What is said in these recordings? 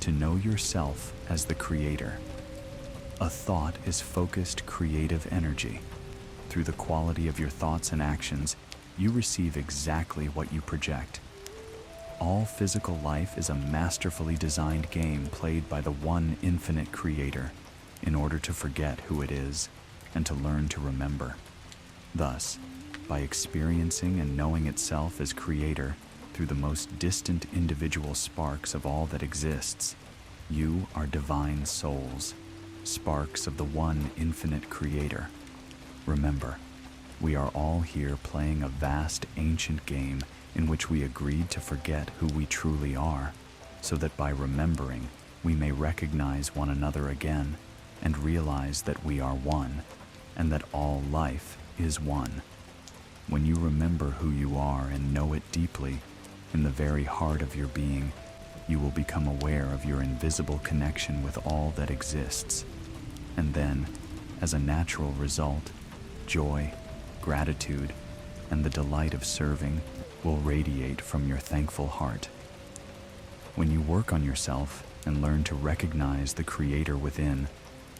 to know yourself as the creator. A thought is focused creative energy. Through the quality of your thoughts and actions, you receive exactly what you project. All physical life is a masterfully designed game played by the one infinite creator in order to forget who it is and to learn to remember. Thus, by experiencing and knowing itself as creator through the most distant individual sparks of all that exists, you are divine souls, sparks of the one infinite creator. Remember, we are all here playing a vast ancient game in which we agreed to forget who we truly are, so that by remembering, we may recognize one another again and realize that we are one, and that all life is one. When you remember who you are and know it deeply, in the very heart of your being, you will become aware of your invisible connection with all that exists. And then, as a natural result, joy, gratitude, and the delight of serving will radiate from your thankful heart. When you work on yourself and learn to recognize the Creator within,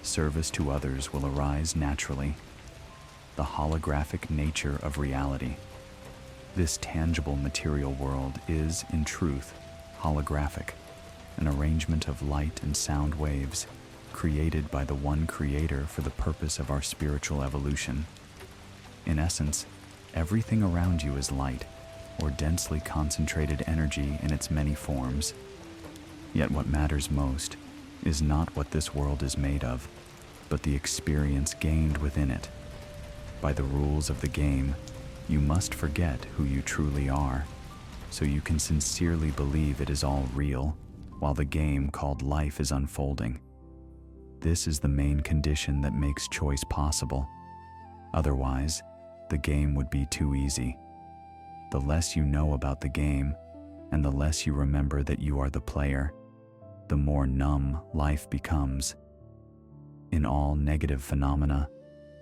service to others will arise naturally. The holographic nature of reality. This tangible material world is, in truth, holographic, an arrangement of light and sound waves created by the one Creator for the purpose of our spiritual evolution. In essence, everything around you is light, or densely concentrated energy in its many forms. Yet what matters most is not what this world is made of, but the experience gained within it. By the rules of the game, you must forget who you truly are, so you can sincerely believe it is all real, while the game called life is unfolding. This is the main condition that makes choice possible. Otherwise, the game would be too easy. The less you know about the game, and the less you remember that you are the player, the more numb life becomes. In all negative phenomena,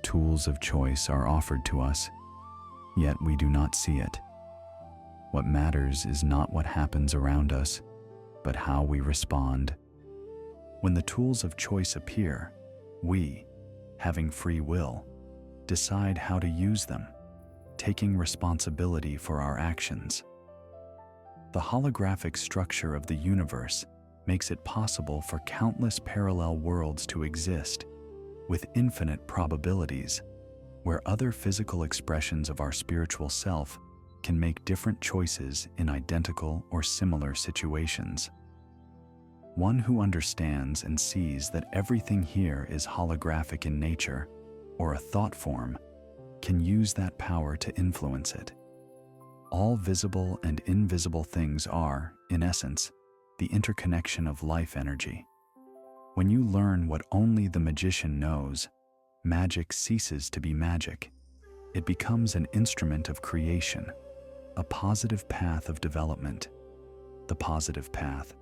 tools of choice are offered to us, yet we do not see it. What matters is not what happens around us, but how we respond. When the tools of choice appear, we, having free will, decide how to use them, taking responsibility for our actions. The holographic structure of the universe makes it possible for countless parallel worlds to exist, with infinite probabilities, where other physical expressions of our spiritual self can make different choices in identical or similar situations. One who understands and sees that everything here is holographic in nature, or a thought form, can use that power to influence it. All visible and invisible things are, in essence, the interconnection of life energy. When you learn what only the magician knows, magic ceases to be magic. It becomes an instrument of creation, a positive path of development. The positive path.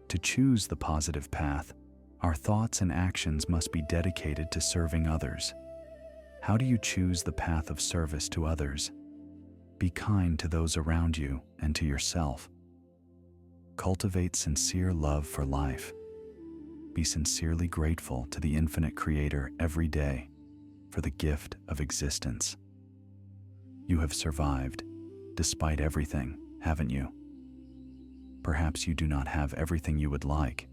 To choose the positive path, our thoughts and actions must be dedicated to serving others. How do you choose the path of service to others? Be kind to those around you and to yourself. Cultivate sincere love for life. Be sincerely grateful to the infinite Creator every day for the gift of existence. You have survived, despite everything, haven't you? Perhaps you do not have everything you would like,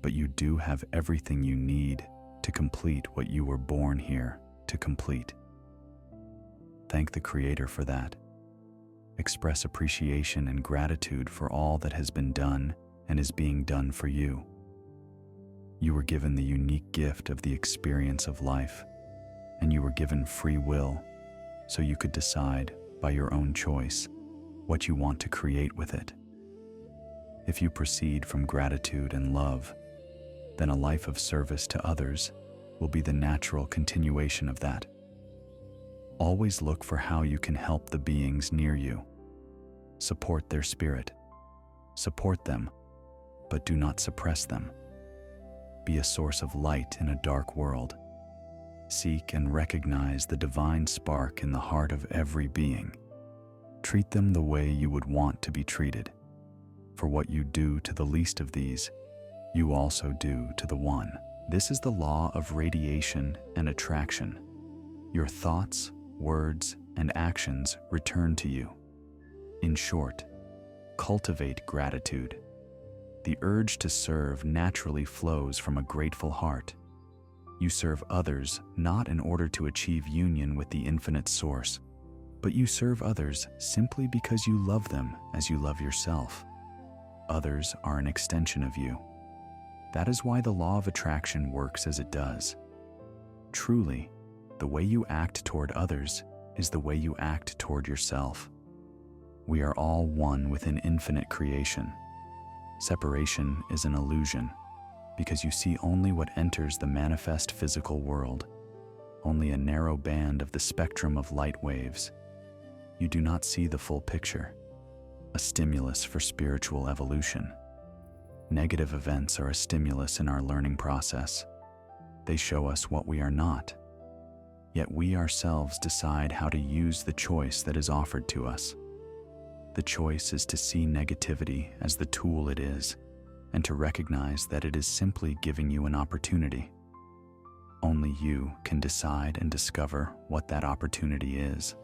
but you do have everything you need to complete what you were born here to complete. Thank the Creator for that. Express appreciation and gratitude for all that has been done and is being done for you. You were given the unique gift of the experience of life, and you were given free will, so you could decide, by your own choice, what you want to create with it. If you proceed from gratitude and love, then a life of service to others will be the natural continuation of that. Always look for how you can help the beings near you. Support their spirit. Support them, but do not suppress them. Be a source of light in a dark world. Seek and recognize the divine spark in the heart of every being. Treat them the way you would want to be treated. For what you do to the least of these you also do to the one. This is the law of radiation and attraction. Your thoughts, words, and actions return to you. In short, cultivate gratitude. The urge to serve naturally flows from a grateful heart. You serve others not in order to achieve union with the infinite source, but you serve others simply because you love them as you love yourself. Others are an extension of you. That is why the law of attraction works as it does. Truly, the way you act toward others is the way you act toward yourself. We are all one within infinite creation. Separation is an illusion, because you see only what enters the manifest physical world, only a narrow band of the spectrum of light waves. You do not see the full picture, a stimulus for spiritual evolution. Negative events are a stimulus in our learning process. They show us what we are not. Yet we ourselves decide how to use the choice that is offered to us. The choice is to see negativity as the tool it is, and to recognize that it is simply giving you an opportunity. Only you can decide and discover what that opportunity is.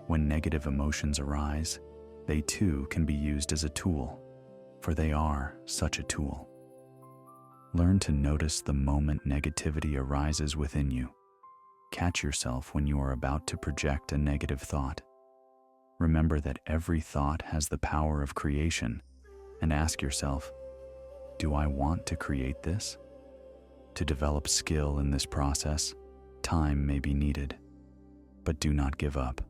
When negative emotions arise, they too can be used as a tool, for they are such a tool. Learn to notice the moment negativity arises within you. Catch yourself when you are about to project a negative thought. Remember that every thought has the power of creation, and ask yourself, do I want to create this? To develop skill in this process, time may be needed, but do not give up.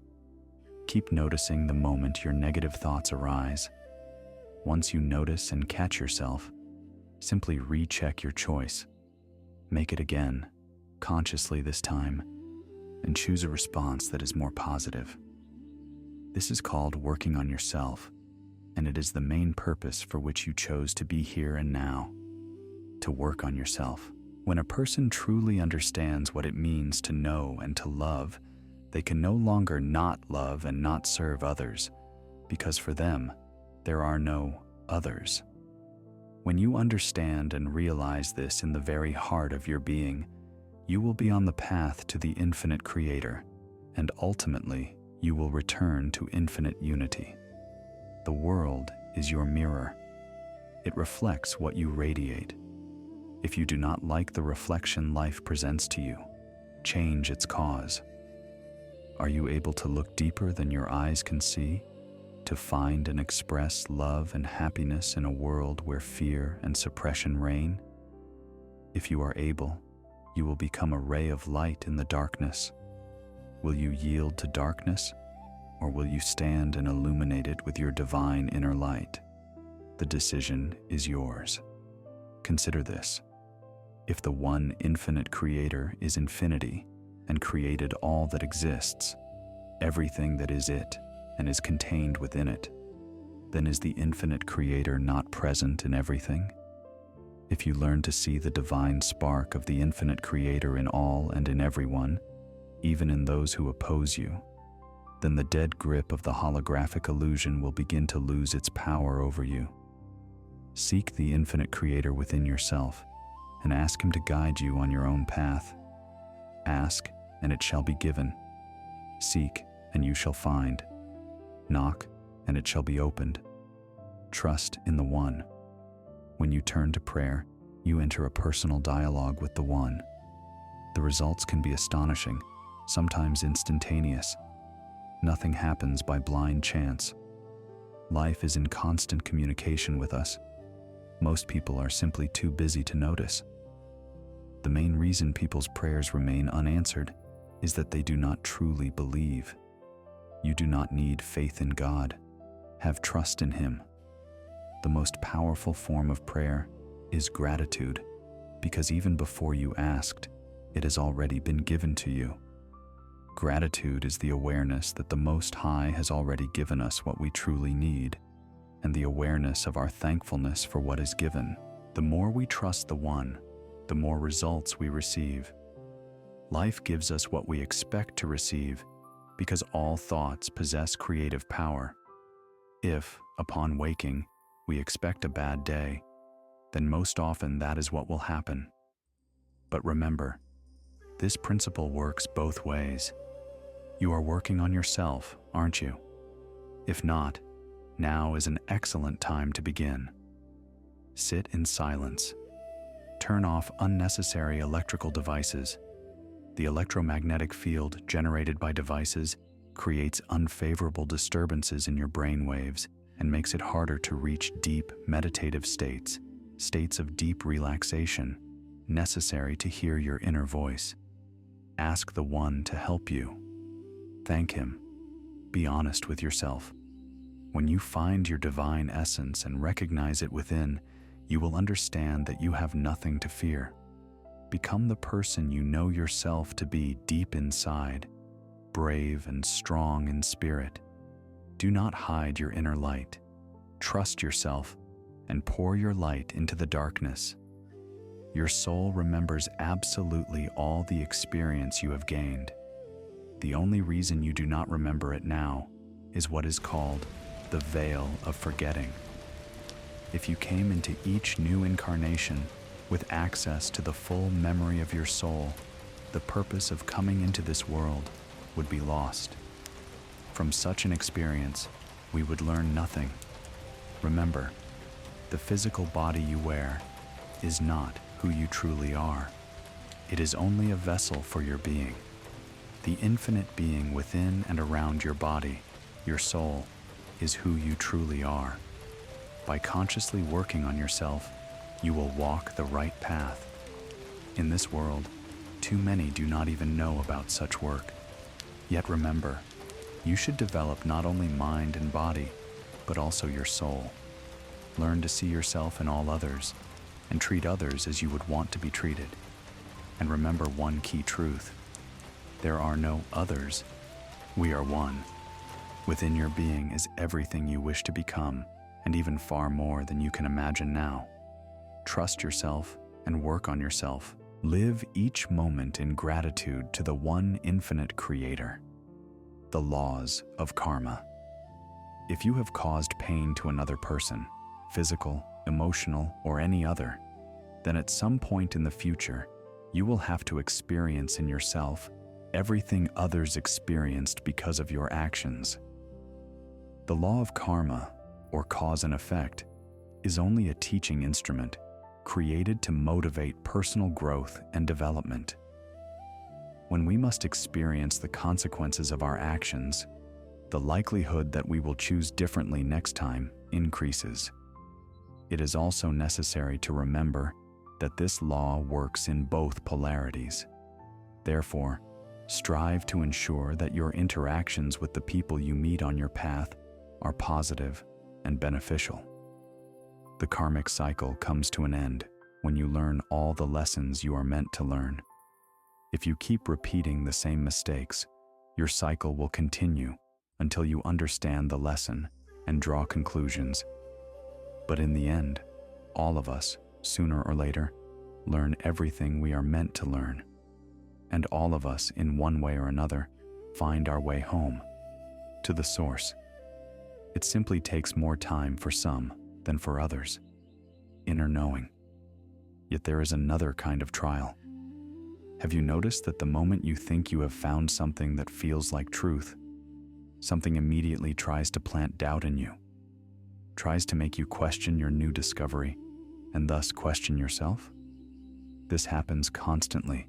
Keep noticing the moment your negative thoughts arise. Once you notice and catch yourself, simply recheck your choice. Make it again, consciously this time, and choose a response that is more positive. This is called working on yourself, and it is the main purpose for which you chose to be here and now, to work on yourself. When a person truly understands what it means to know and to love, they can no longer not love and not serve others, because for them, there are no others. When you understand and realize this in the very heart of your being, you will be on the path to the infinite Creator, and ultimately, you will return to infinite unity. The world is your mirror. It reflects what you radiate. If you do not like the reflection life presents to you, change its cause. Are you able to look deeper than your eyes can see, to find and express love and happiness in a world where fear and suppression reign? If you are able, you will become a ray of light in the darkness. Will you yield to darkness, or will you stand and illuminate it with your divine inner light? The decision is yours. Consider this. If the one infinite Creator is infinity and created all that exists, everything that is it and is contained within it, then is the infinite Creator not present in everything? If you learn to see the divine spark of the infinite Creator in all and in everyone, even in those who oppose you, then the dead grip of the holographic illusion will begin to lose its power over you. Seek the infinite Creator within yourself and ask Him to guide you on your own path. Ask, and it shall be given. Seek, and you shall find. Knock, and it shall be opened. Trust in the One. When you turn to prayer, you enter a personal dialogue with the One. The results can be astonishing, sometimes instantaneous. Nothing happens by blind chance. Life is in constant communication with us. Most people are simply too busy to notice. The main reason people's prayers remain unanswered is that they do not truly believe. You do not need faith in God. Have trust in Him. The most powerful form of prayer is gratitude, because even before you asked, it has already been given to you. Gratitude is the awareness that the Most High has already given us what we truly need, and the awareness of our thankfulness for what is given. The more we trust the One, the more results we receive. Life gives us what we expect to receive, because all thoughts possess creative power. If, upon waking, we expect a bad day, then most often that is what will happen. But remember, this principle works both ways. You are working on yourself, aren't you? If not, now is an excellent time to begin. Sit in silence. Turn off unnecessary electrical devices. The electromagnetic field generated by devices creates unfavorable disturbances in your brain waves and makes it harder to reach deep meditative states of deep relaxation, necessary to hear your inner voice. Ask the One to help you. Thank Him. Be honest with yourself. When you find your divine essence and recognize it within, you will understand that you have nothing to fear. Become the person you know yourself to be deep inside, brave and strong in spirit. Do not hide your inner light. Trust yourself and pour your light into the darkness. Your soul remembers absolutely all the experience you have gained. The only reason you do not remember it now is what is called the veil of forgetting. If you came into each new incarnation with access to the full memory of your soul, the purpose of coming into this world would be lost. From such an experience, we would learn nothing. Remember, the physical body you wear is not who you truly are. It is only a vessel for your being. The infinite being within and around your body, your soul, is who you truly are. By consciously working on yourself, you will walk the right path. In this world, too many do not even know about such work. Yet remember, you should develop not only mind and body, but also your soul. Learn to see yourself in all others, and treat others as you would want to be treated. And remember one key truth: there are no others. We are one. Within your being is everything you wish to become, and even far more than you can imagine now. Trust yourself and work on yourself. Live each moment in gratitude to the one infinite Creator. The laws of karma. If you have caused pain to another person, physical, emotional, or any other, then at some point in the future, you will have to experience in yourself everything others experienced because of your actions. The law of karma, or cause and effect, is only a teaching instrument created to motivate personal growth and development. When we must experience the consequences of our actions, the likelihood that we will choose differently next time increases. It is also necessary to remember that this law works in both polarities. Therefore, strive to ensure that your interactions with the people you meet on your path are positive and beneficial. The karmic cycle comes to an end when you learn all the lessons you are meant to learn. If you keep repeating the same mistakes, your cycle will continue until you understand the lesson and draw conclusions. But in the end, all of us, sooner or later, learn everything we are meant to learn. And all of us, in one way or another, find our way home, to the source. It simply takes more time for some than for others. Inner knowing. Yet there is another kind of trial. Have you noticed that the moment you think you have found something that feels like truth, something immediately tries to plant doubt in you, tries to make you question your new discovery, and thus question yourself? This happens constantly,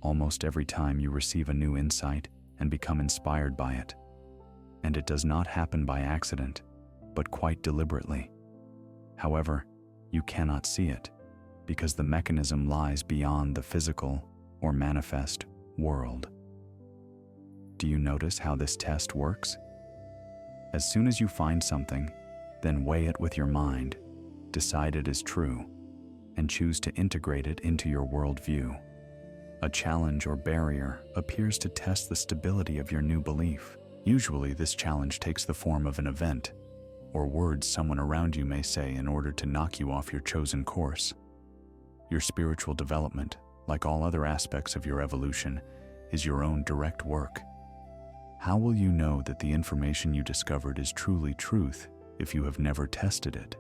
almost every time you receive a new insight and become inspired by it. And it does not happen by accident, but quite deliberately. However, you cannot see it, because the mechanism lies beyond the physical or manifest world. Do you notice how this test works? As soon as you find something, then weigh it with your mind, decide it is true, and choose to integrate it into your worldview. A challenge or barrier appears to test the stability of your new belief. Usually, this challenge takes the form of an event or words someone around you may say in order to knock you off your chosen course. Your spiritual development, like all other aspects of your evolution, is your own direct work. How will you know that the information you discovered is truly truth if you have never tested it?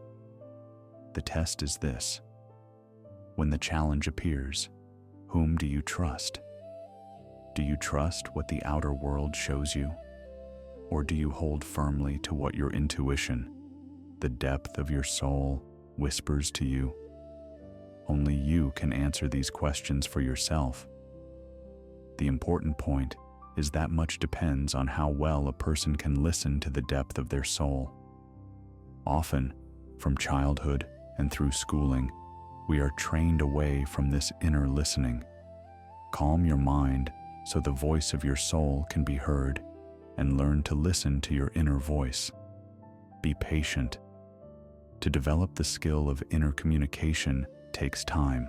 The test is this: When the challenge appears, whom do you trust? Do you trust what the outer world shows you? Or do you hold firmly to what your intuition, the depth of your soul, whispers to you? Only you can answer these questions for yourself. The important point is that much depends on how well a person can listen to the depth of their soul. Often, from childhood and through schooling, we are trained away from this inner listening. Calm your mind so the voice of your soul can be heard, and learn to listen to your inner voice. Be patient. To develop the skill of inner communication takes time,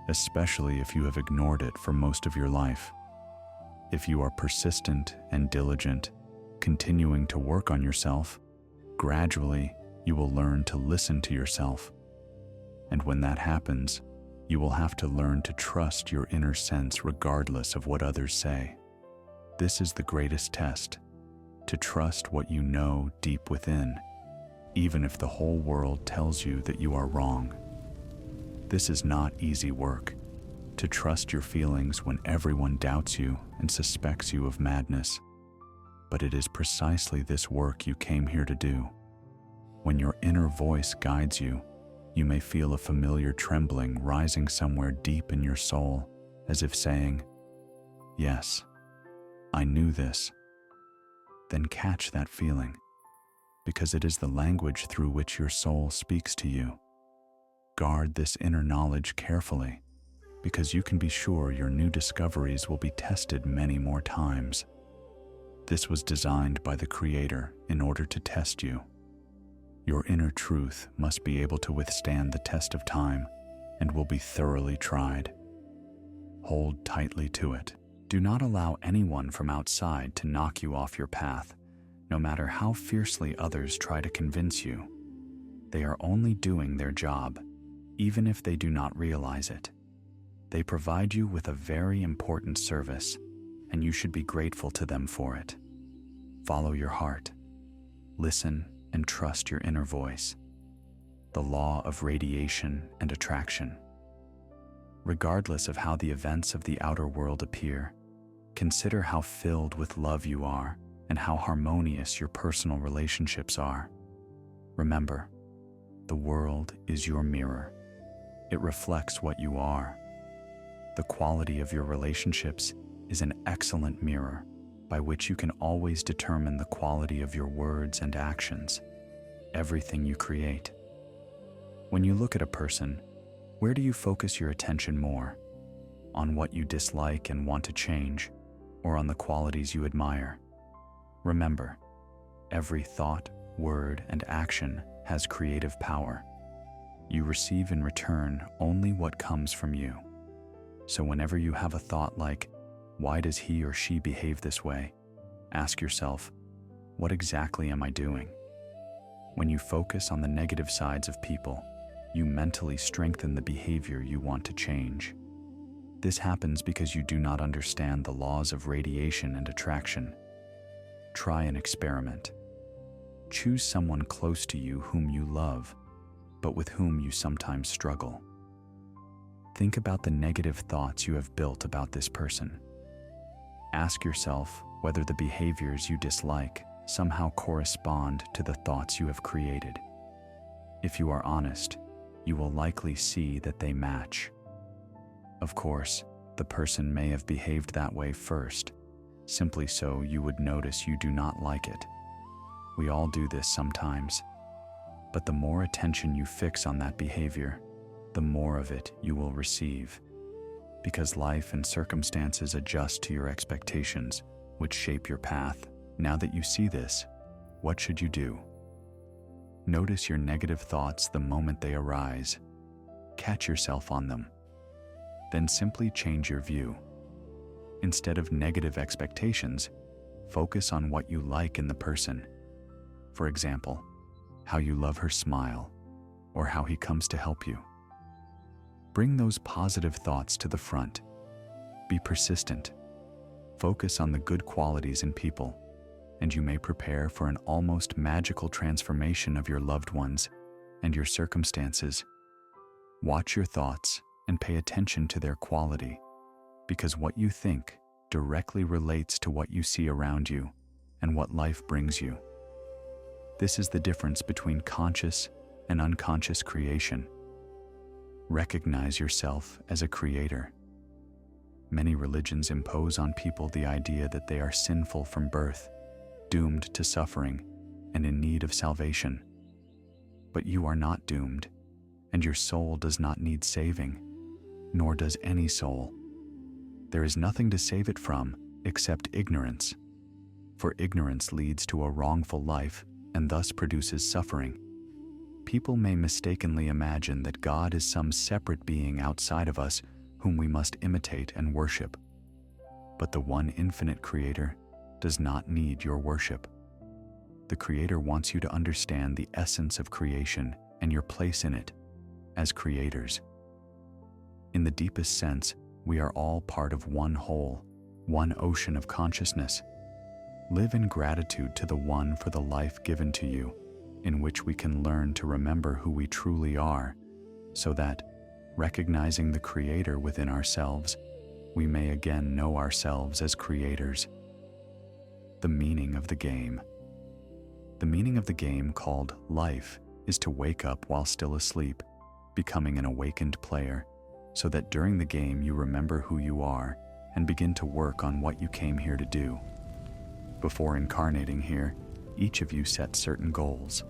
especially if you have ignored it for most of your life. If you are persistent and diligent, continuing to work on yourself, gradually you will learn to listen to yourself. And when that happens, you will have to learn to trust your inner sense regardless of what others say. This is the greatest test, to trust what you know deep within, even if the whole world tells you that you are wrong. This is not easy work, to trust your feelings when everyone doubts you and suspects you of madness. But it is precisely this work you came here to do. When your inner voice guides you, you may feel a familiar trembling rising somewhere deep in your soul, as if saying, "Yes, I knew this." Then catch that feeling, because it is the language through which your soul speaks to you. Guard this inner knowledge carefully, because you can be sure your new discoveries will be tested many more times. This was designed by the Creator in order to test you. Your inner truth must be able to withstand the test of time and will be thoroughly tried. Hold tightly to it. Do not allow anyone from outside to knock you off your path, no matter how fiercely others try to convince you. They are only doing their job, even if they do not realize it. They provide you with a very important service, and you should be grateful to them for it. Follow your heart. Listen and trust your inner voice. The law of radiation and attraction. Regardless of how the events of the outer world appear, consider how filled with love you are and how harmonious your personal relationships are. Remember, the world is your mirror. It reflects what you are. The quality of your relationships is an excellent mirror by which you can always determine the quality of your words and actions, everything you create. When you look at a person, where do you focus your attention more? On what you dislike and want to change, or on the qualities you admire? Remember, every thought, word, and action has creative power. You receive in return only what comes from you. So whenever you have a thought like, "Why does he or she behave this way?" ask yourself, "What exactly am I doing?" When you focus on the negative sides of people, you mentally strengthen the behavior you want to change. This happens because you do not understand the laws of radiation and attraction. Try an experiment. Choose someone close to you whom you love, but with whom you sometimes struggle. Think about the negative thoughts you have built about this person. Ask yourself whether the behaviors you dislike somehow correspond to the thoughts you have created. If you are honest, you will likely see that they match. Of course, the person may have behaved that way first, simply so you would notice you do not like it. We all do this sometimes. But the more attention you fix on that behavior, the more of it you will receive. Because life and circumstances adjust to your expectations, which shape your path. Now that you see this, what should you do? Notice your negative thoughts the moment they arise. Catch yourself on them. Then simply change your view. Instead of negative expectations, focus on what you like in the person. For example, how you love her smile, or how he comes to help you. Bring those positive thoughts to the front. Be persistent. Focus on the good qualities in people, and you may prepare for an almost magical transformation of your loved ones and your circumstances. Watch your thoughts and pay attention to their quality, because what you think directly relates to what you see around you and what life brings you. This is the difference between conscious and unconscious creation. Recognize yourself as a creator. Many religions impose on people the idea that they are sinful from birth, doomed to suffering, and in need of salvation. But you are not doomed, and your soul does not need saving, nor does any soul. There is nothing to save it from except ignorance, for ignorance leads to a wrongful life and thus produces suffering. People may mistakenly imagine that God is some separate being outside of us whom we must imitate and worship. But the one infinite Creator does not need your worship. The Creator wants you to understand the essence of creation and your place in it as creators. In the deepest sense, we are all part of one whole, one ocean of consciousness. Live in gratitude to the One for the life given to you, in which we can learn to remember who we truly are, so that, recognizing the Creator within ourselves, we may again know ourselves as creators. The meaning of the game. The meaning of the game called life is to wake up while still asleep, becoming an awakened player, so that during the game you remember who you are and begin to work on what you came here to do. Before incarnating here, each of you set certain goals.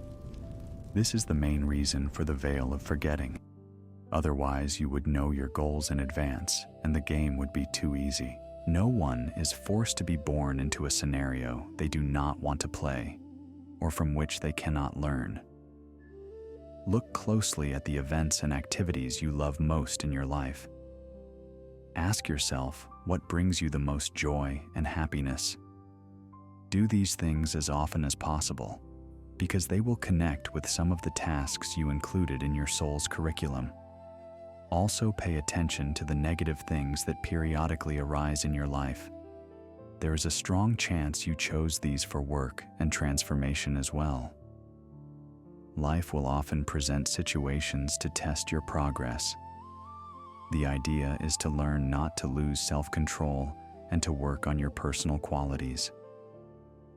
This is the main reason for the veil of forgetting. Otherwise, you would know your goals in advance, and the game would be too easy. No one is forced to be born into a scenario they do not want to play, or from which they cannot learn. Look closely at the events and activities you love most in your life. Ask yourself what brings you the most joy and happiness. Do these things as often as possible, because they will connect with some of the tasks you included in your soul's curriculum. Also pay attention to the negative things that periodically arise in your life. There is a strong chance you chose these for work and transformation as well. Life will often present situations to test your progress. The idea is to learn not to lose self-control and to work on your personal qualities.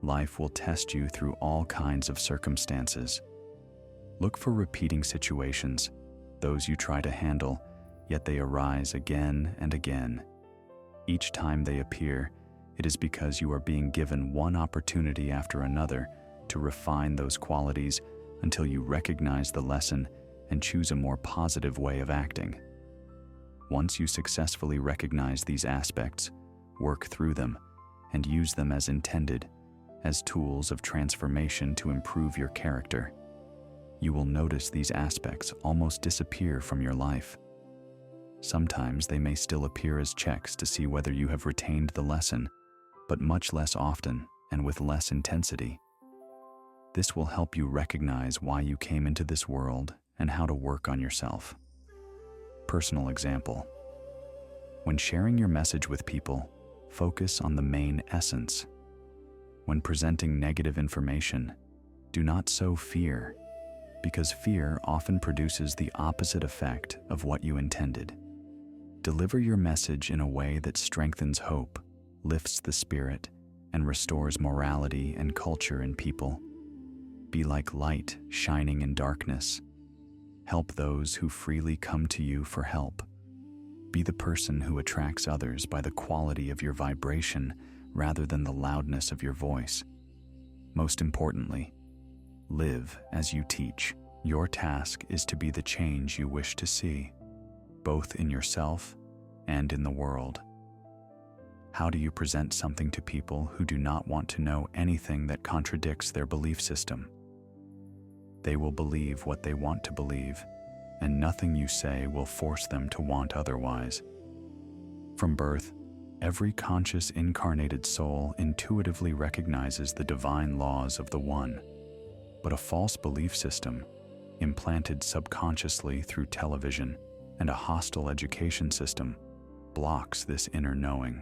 Life will test you through all kinds of circumstances. Look for repeating situations, those you try to handle, yet they arise again and again. Each time they appear, it is because you are being given one opportunity after another to refine those qualities until you recognize the lesson and choose a more positive way of acting. Once you successfully recognize these aspects, work through them, and use them as intended, as tools of transformation to improve your character, you will notice these aspects almost disappear from your life. Sometimes they may still appear as checks to see whether you have retained the lesson, but much less often and with less intensity. This will help you recognize why you came into this world and how to work on yourself. Personal example. When sharing your message with people, focus on the main essence. When presenting negative information, do not sow fear, because fear often produces the opposite effect of what you intended. Deliver your message in a way that strengthens hope, lifts the spirit, and restores morality and culture in people. Be like light shining in darkness. Help those who freely come to you for help. Be the person who attracts others by the quality of your vibration rather than the loudness of your voice. Most importantly, live as you teach. Your task is to be the change you wish to see, both in yourself and in the world. How do you present something to people who do not want to know anything that contradicts their belief system? They will believe what they want to believe, and nothing you say will force them to want otherwise. From birth, every conscious incarnated soul intuitively recognizes the divine laws of the One, but a false belief system, implanted subconsciously through television and a hostile education system, blocks this inner knowing.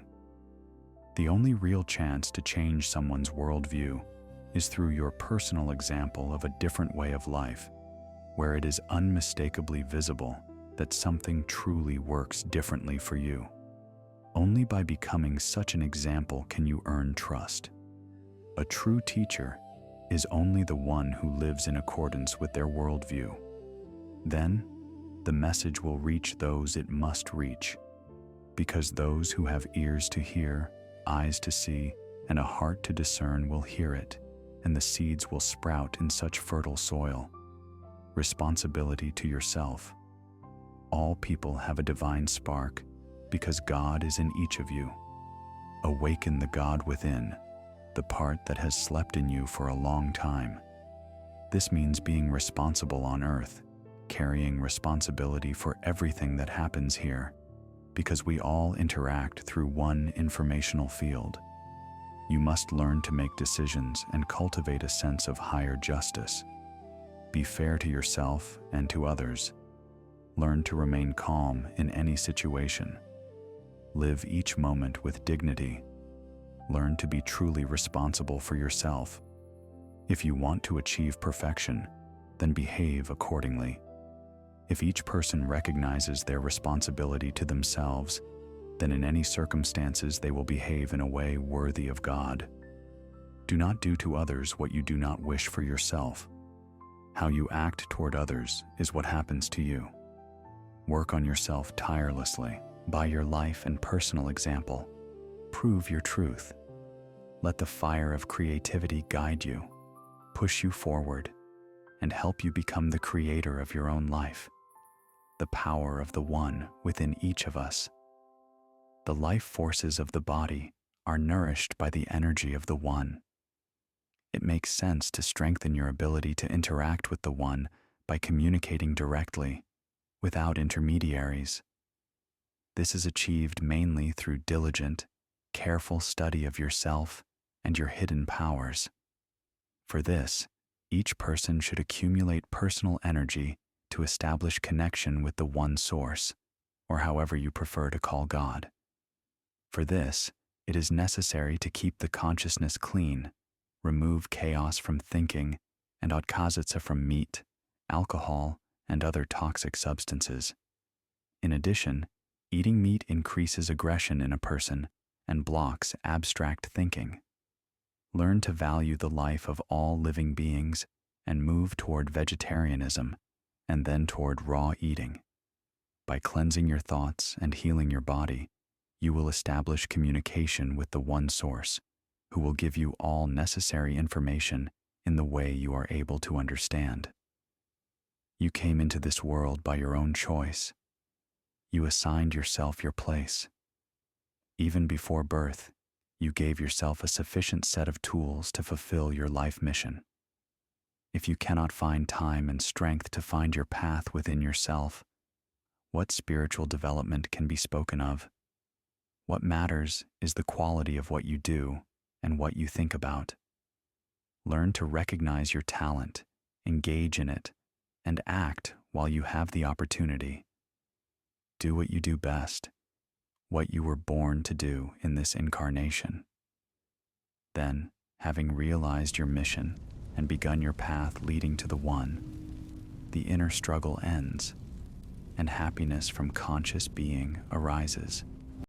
The only real chance to change someone's worldview is through your personal example of a different way of life, where it is unmistakably visible that something truly works differently for you. Only by becoming such an example can you earn trust. A true teacher is only the one who lives in accordance with their worldview. Then, the message will reach those it must reach, because those who have ears to hear, eyes to see, and a heart to discern will hear it, and the seeds will sprout in such fertile soil. Responsibility to yourself. All people have a divine spark, because God is in each of you. Awaken the God within, the part that has slept in you for a long time. This means being responsible on earth, carrying responsibility for everything that happens here, because we all interact through one informational field. You must learn to make decisions and cultivate a sense of higher justice. Be fair to yourself and to others. Learn to remain calm in any situation. Live each moment with dignity. Learn to be truly responsible for yourself. If you want to achieve perfection, then behave accordingly. If each person recognizes their responsibility to themselves, then in any circumstances they will behave in a way worthy of God. Do not do to others what you do not wish for yourself. How you act toward others is what happens to you. Work on yourself tirelessly by your life and personal example. Prove your truth. Let the fire of creativity guide you, push you forward, and help you become the creator of your own life. The power of the One within each of us. The life forces of the body are nourished by the energy of the One. It makes sense to strengthen your ability to interact with the One by communicating directly, without intermediaries. This is achieved mainly through diligent, careful study of yourself and your hidden powers. For this, each person should accumulate personal energy to establish connection with the One Source, or however you prefer to call God. For this, it is necessary to keep the consciousness clean, remove chaos from thinking and oddkazitsa from meat, alcohol, and other toxic substances. In addition, eating meat increases aggression in a person and blocks abstract thinking. Learn to value the life of all living beings and move toward vegetarianism and then toward raw eating. By cleansing your thoughts and healing your body, you will establish communication with the One Source, who will give you all necessary information in the way you are able to understand. You came into this world by your own choice. You assigned yourself your place. Even before birth, you gave yourself a sufficient set of tools to fulfill your life mission. If you cannot find time and strength to find your path within yourself, what spiritual development can be spoken of? What matters is the quality of what you do and what you think about. Learn to recognize your talent, engage in it, and act while you have the opportunity. Do what you do best, what you were born to do in this incarnation. Then, having realized your mission and begun your path leading to the One, the inner struggle ends, and happiness from conscious being arises.